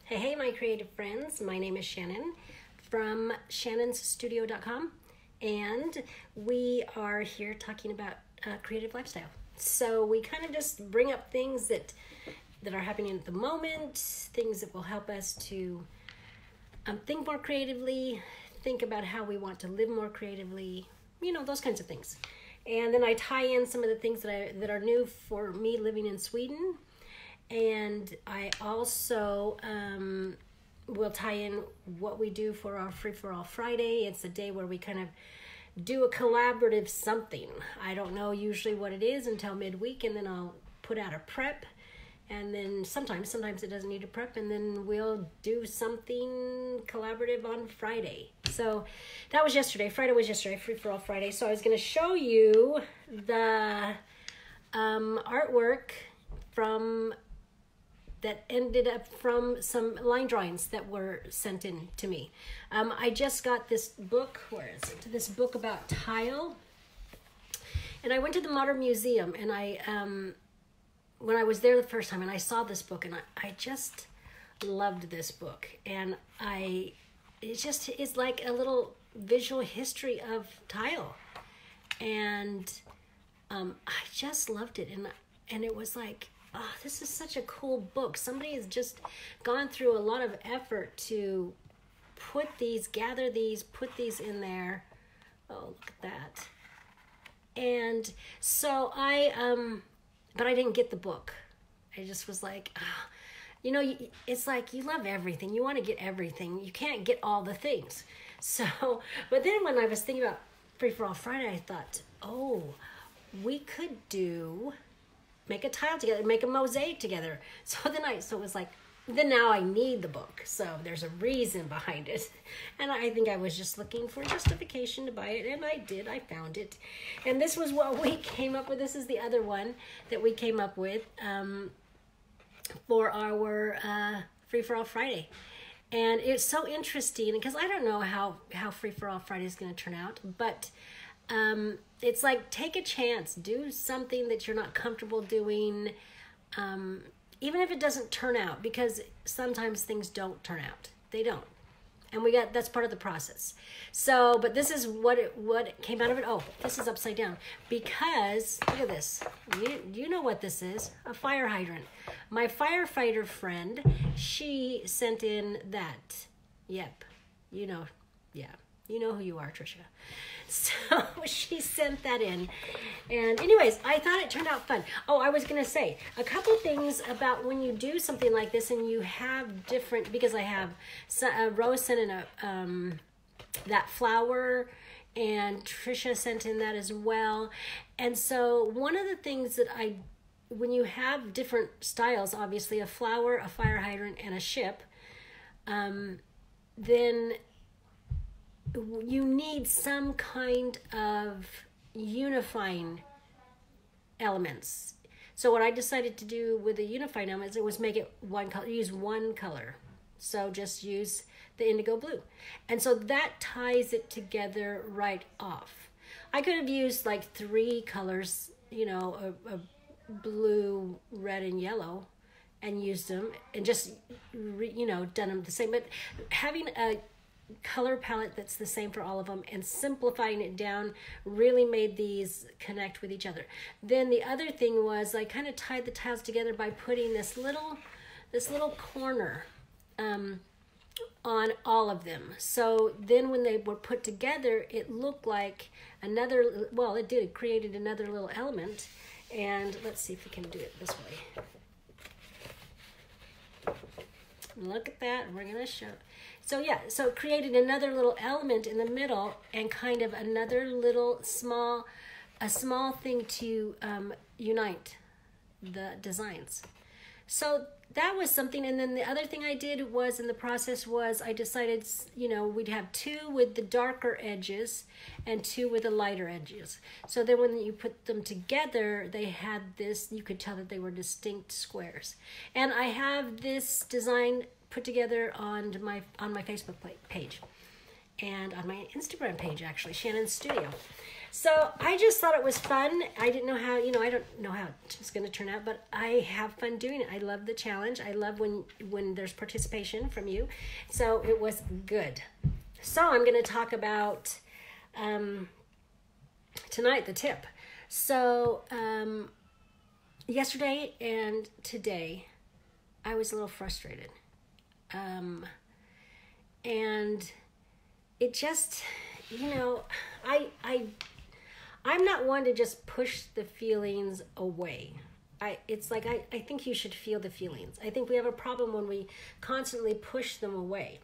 Hey, my creative friends. My name is Shannon from shannonsstudio.com, and we are here talking about creative lifestyle. So we kind of just bring up things that are happening at the moment, things that will help us to think more creatively, think about how we want to live more creatively, those kinds of things. And then I tie in some of the things that are new for me living in Sweden. And I also will tie in what we do for our Free For All Friday. It's a day where we kind of do a collaborative something. I don't know usually what it is until midweek, and then I'll put out a prep. And then sometimes it doesn't need a prep, and then we'll do something collaborative on Friday. So that was yesterday. Friday was yesterday, Free For All Friday. So I was going to show you the artwork that ended up from some line drawings that were sent in to me. I just got this book, where is it? This book about tile. And I went to the Modern Museum, and when I was there the first time, and I saw this book, and I just loved this book. And it's like a little visual history of tile. And I just loved it. And it was like, oh, this is such a cool book. Somebody has just gone through a lot of effort to gather these, put these in there. Oh, look at that. And so but I didn't get the book. I just was like, it's like you love everything. You want to get everything. You can't get all the things. So, but then when I was thinking about Free For All Friday, I thought, we could make a tile together, make a mosaic together. So it was like, then now I need the book. So there's a reason behind it. And I think I was just looking for justification to buy it, and I did. I found it. And this was what we came up with. This is the other one that we came up with for our Free For All Friday. And it's so interesting because I don't know how Free For All Friday is going to turn out, but it's like, take a chance, do something that you're not comfortable doing, even if it doesn't turn out, because sometimes things don't turn out. They don't. And that's part of the process. So, but this is what came out of it. Oh, this is upside down, because look at this. You know what this is? A fire hydrant. My firefighter friend, she sent in that. Yep. You know who you are, Tricia. So she sent that in. And anyways, I thought it turned out fun. Oh, I was going to say a couple things about when you do something like this and you have different, because I have Rose sent in that flower, and Tricia sent in that as well. And so one of the things that when you have different styles, obviously a flower, a fire hydrant, and a ship, then you need some kind of unifying elements. So what I decided to do with the unifying elements, it was make it one color, use one color. So just use the indigo blue. And so that ties it together right off. I could have used like 3 colors, a blue, red, and yellow, and used them and just, done them the same. But having a color palette that's the same for all of them and simplifying it down really made these connect with each other. Then the other thing was I kind of tied the tiles together by putting this little corner on all of them. So then when they were put together, it looked like it created another little element. And let's see if we can do it this way. Look at that. We're going to show. So so it created another little element in the middle and kind of another little small thing to unite the designs. So that was something. And then the other thing I did was in the process was I decided, we'd have 2 with the darker edges and 2 with the lighter edges. So then when you put them together, they had this, you could tell that they were distinct squares. And I have this design put together on my Facebook page. and on my Instagram page, actually, Shannon's Studio. So I just thought it was fun. I didn't know how, I don't know how it's going to turn out, but I have fun doing it. I love the challenge. I love when there's participation from you. So it was good. So I'm going to talk about tonight, the tip. So yesterday and today, I was a little frustrated. And it just, I'm not one to just push the feelings away. I think you should feel the feelings. I think we have a problem when we constantly push them away.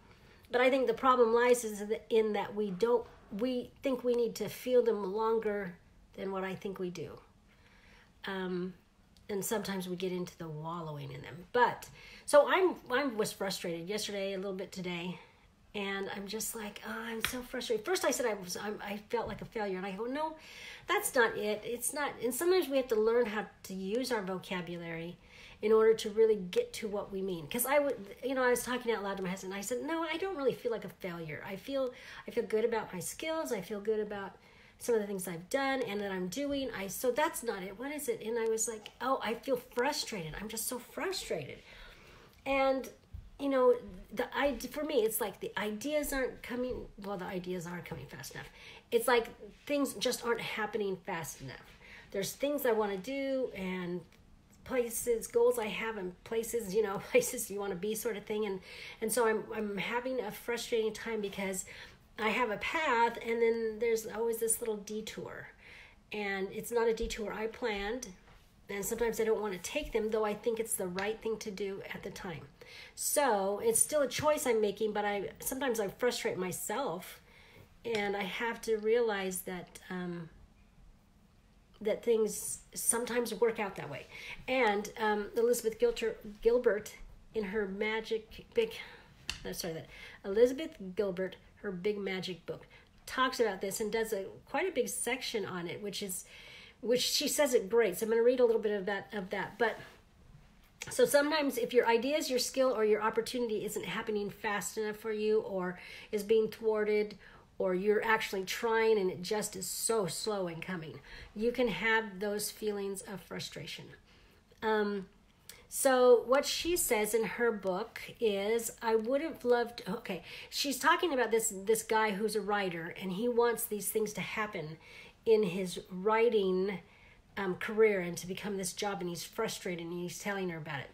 But I think the problem lies in that we think we need to feel them longer than what I think we do. And sometimes we get into the wallowing in them. But so I was frustrated yesterday, a little bit today, and I'm just like, oh, I'm so frustrated. First, I said I felt like a failure, and I go, no, that's not it. It's not. And sometimes we have to learn how to use our vocabulary in order to really get to what we mean. Because I was talking out loud to my husband. And I said, no, I don't really feel like a failure. I feel good about my skills. I feel good about some of the things I've done and that I'm doing. So that's not it. What is it? And I was like, oh, I feel frustrated. I'm just so frustrated. And, for me, it's like the ideas aren't coming. Well, the ideas are coming fast enough. It's like things just aren't happening fast enough. There's things I want to do and places, goals I have, and places, places you want to be, sort of thing. And so I'm having a frustrating time because I have a path, and then there's always this little detour, and it's not a detour I planned, and sometimes I don't want to take them, though I think it's the right thing to do at the time. So it's still a choice I'm making, but sometimes I frustrate myself, and I have to realize that that things sometimes work out that way. And Elizabeth Gilbert, in her Elizabeth Gilbert, her Big Magic book, talks about this and does quite a big section on it, which she says it great. So I'm going to read a little bit of that. But so sometimes if your ideas, your skill, or your opportunity isn't happening fast enough for you, or is being thwarted, or you're actually trying and it just is so slow in coming, you can have those feelings of frustration. So what she says in her book is, I would have loved, she's talking about this guy who's a writer, and he wants these things to happen in his writing career and to become this job, and he's frustrated, and he's telling her about it.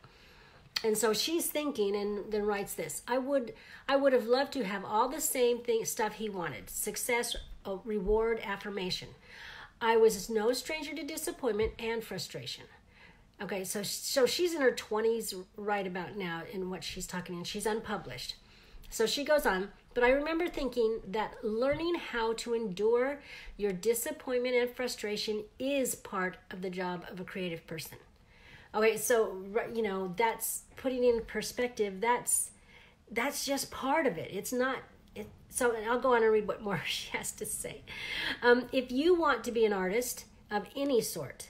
And so she's thinking, and then writes this: I would have loved to have all the same stuff he wanted: success, reward, affirmation. I was no stranger to disappointment and frustration. Okay, so she's in her 20s right about now in what she's talking, and she's unpublished. So she goes on, but I remember thinking that learning how to endure your disappointment and frustration is part of the job of a creative person. Okay, so, that's putting in perspective. That's just part of it. It's not... So I'll go on and read what more she has to say. If you want to be an artist of any sort,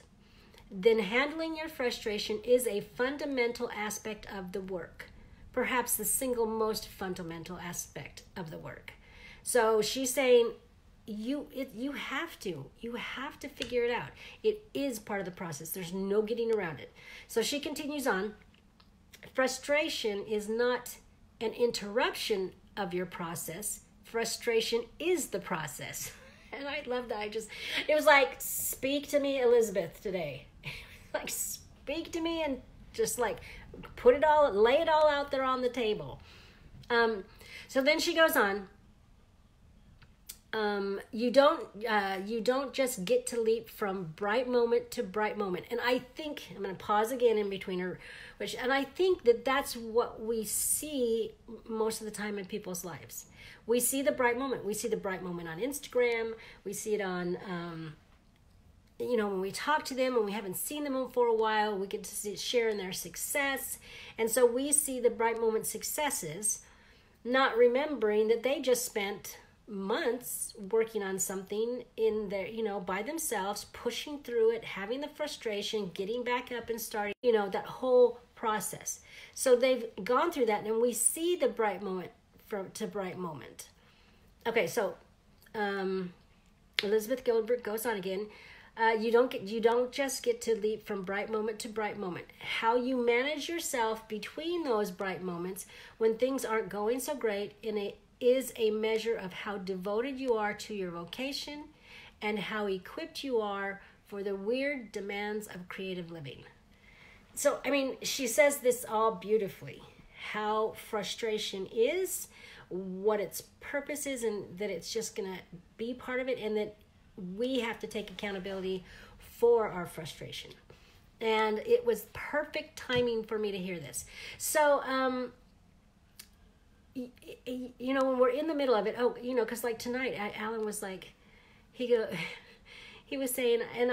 then handling your frustration is a fundamental aspect of the work. Perhaps the single most fundamental aspect of the work. So she's saying you have to figure it out. It is part of the process. There's no getting around it. So she continues on. Frustration is not an interruption of your process. Frustration is the process. And I love that. It was like, speak to me, Elizabeth, today. Like, speak to me and just like lay it all out there on the table. So then she goes on. You don't just get to leap from bright moment to bright moment. And I think, I'm going to pause again in between her, and I think that that's what we see most of the time in people's lives. We see the bright moment. We see the bright moment on Instagram. We see it on, when we talk to them and we haven't seen them for a while, we get to share in their success. And so we see the bright moment successes, not remembering that they just spent months working on something in their, by themselves, pushing through it, having the frustration, getting back up and starting, that whole process. So they've gone through that, and we see the bright moment to bright moment. Okay, so Elizabeth Gilbert goes on again. You don't just get to leap from bright moment to bright moment. How you manage yourself between those bright moments when things aren't going so great is a measure of how devoted you are to your vocation and how equipped you are for the weird demands of creative living. So, I mean, she says this all beautifully. How frustration is, what its purpose is, and that it's just going to be part of it, and that we have to take accountability for our frustration. And it was perfect timing for me to hear this. So, you know, when we're in the middle of it, because like tonight, Alan was like, he was saying, and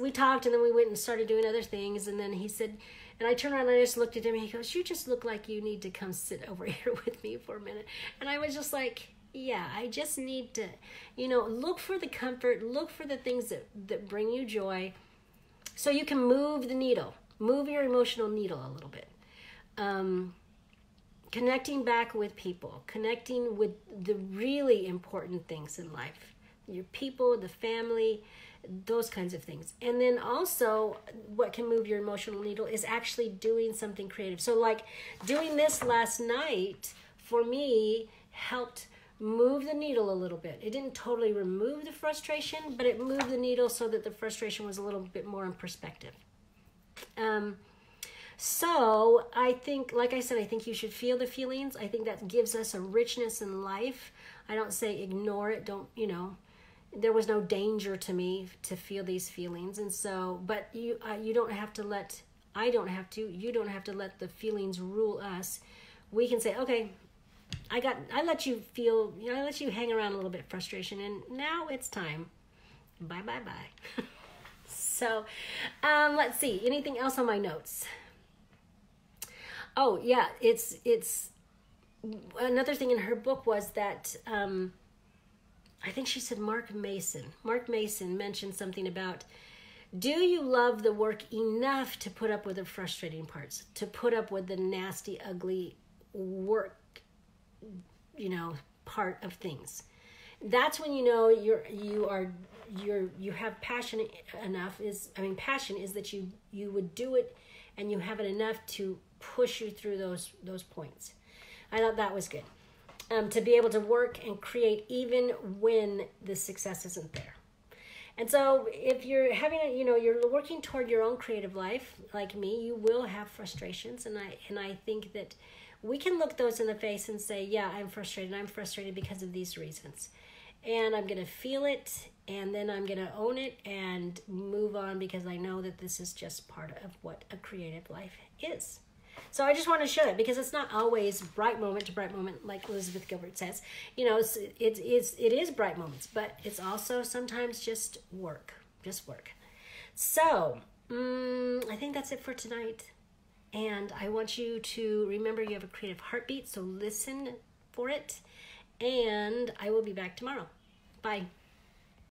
we talked, and then we went and started doing other things, and then he said, and I turned around and I just looked at him, and he goes, you just look like you need to come sit over here with me for a minute. And I was just like, yeah, I just need to, look for the comfort, look for the things that bring you joy, so you can move your emotional needle a little bit. Connecting back with people, connecting with the really important things in life, your people, the family, those kinds of things. And then also what can move your emotional needle is actually doing something creative. So like doing this last night for me helped move the needle a little bit. It didn't totally remove the frustration, but it moved the needle so that the frustration was a little bit more in perspective. So I think, like I said, I think you should feel the feelings. I think that gives us a richness in life. I don't say ignore it. There was no danger to me to feel these feelings. And so, but you don't have to you don't have to let the feelings rule us. We can say, okay, I let you feel, I let you hang around a little bit frustration, and now it's time. Bye. So, let's see, anything else on my notes? Oh yeah, it's another thing in her book was that, I think she said Mark Mason mentioned something about, do you love the work enough to put up with the frustrating parts, to put up with the nasty, ugly work, part of things? That's when you have passion enough. Passion is that you would do it, and you have it enough to push you through those points. I thought that was good. To be able to work and create even when the success isn't there. And so if you're having you're working toward your own creative life, like me, you will have frustrations. And I think that we can look those in the face and say, yeah, I'm frustrated because of these reasons. And I'm going to feel it, and then I'm going to own it and move on, because I know that this is just part of what a creative life is. So I just want to show it, because it's not always bright moment to bright moment, like Elizabeth Gilbert says. It is bright moments, but it's also sometimes just work. So I think that's it for tonight. And I want you to remember you have a creative heartbeat, so listen for it. And I will be back tomorrow. Bye.